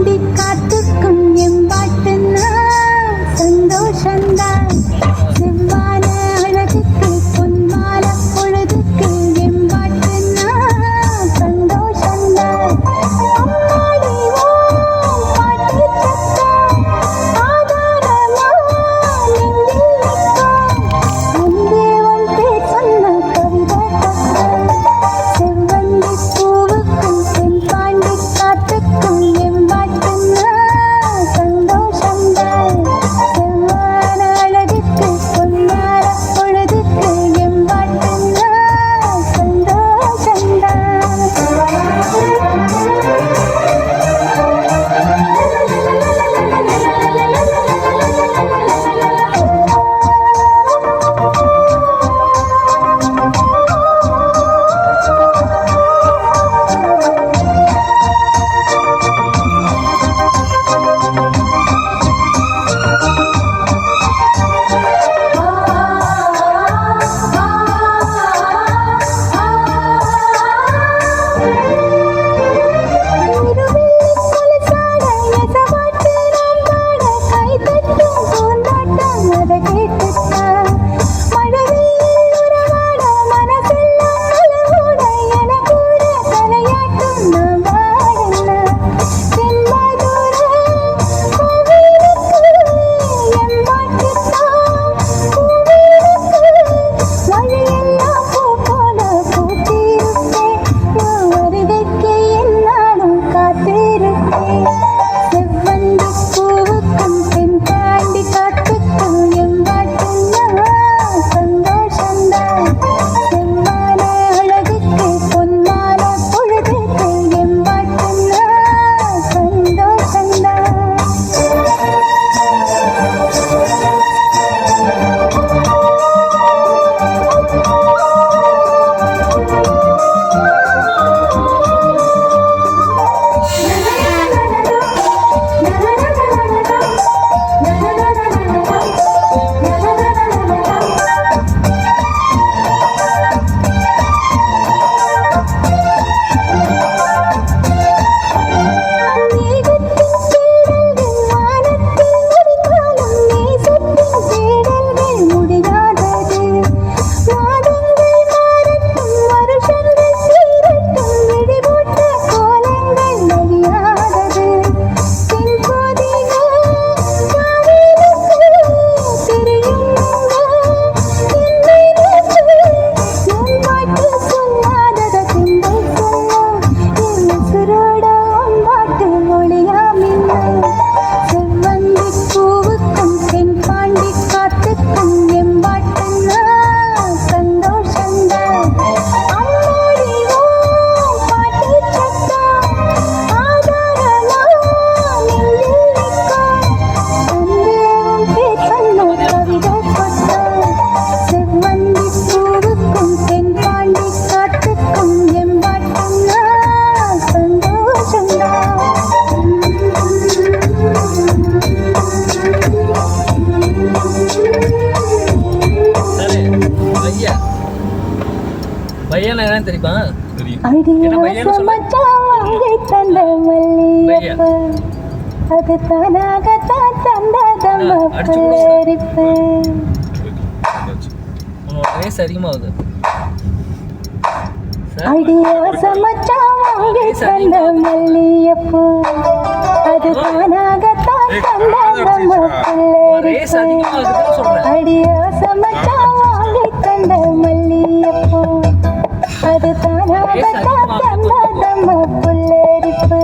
தாண்டி காத்துக்கும் எம்பாட்டுன்னா சந்தோஷந்தான். செவ்வான அழகுக்கு பொன்மால பொழுதுக்கு எம்பாட்டுன்னா சந்தோஷந்தான். அம்மாடி ஓ பாட்டு சத்தம் ஆதாரமா நெஞ்சில் நிற்கும். முன்பே உன் பேர் சொன்ன கவிதை சத்தம். செவ்வந்தி பூவுக்கும் தென்பாண்டி காத்துக்கும் எம்பாட்டுன்னா சந்தோஷந்தான். செவ்வான அழகுக்கு பொன்மால பொழுதுக்கு எம்பாட்டுன்னா சந்தோஷந்தான். பையன் என்னன்னு தெரியுமா? அது தானாகத்தான் தந்ததம்மா பேரிப்பு. வயசு அதிகமாகுது. ஐடியா சமச்சான் வாங்கி தந்த மல்லியப்பூ. அது தானாகத்தான் தந்ததம்மா பேரிப்பு. ஐடியா சமச்சான் வாங்கி தந்த மல்லியப்பூ. அது தானாகத்தான் தந்ததம்மா புல்லரிப்பு.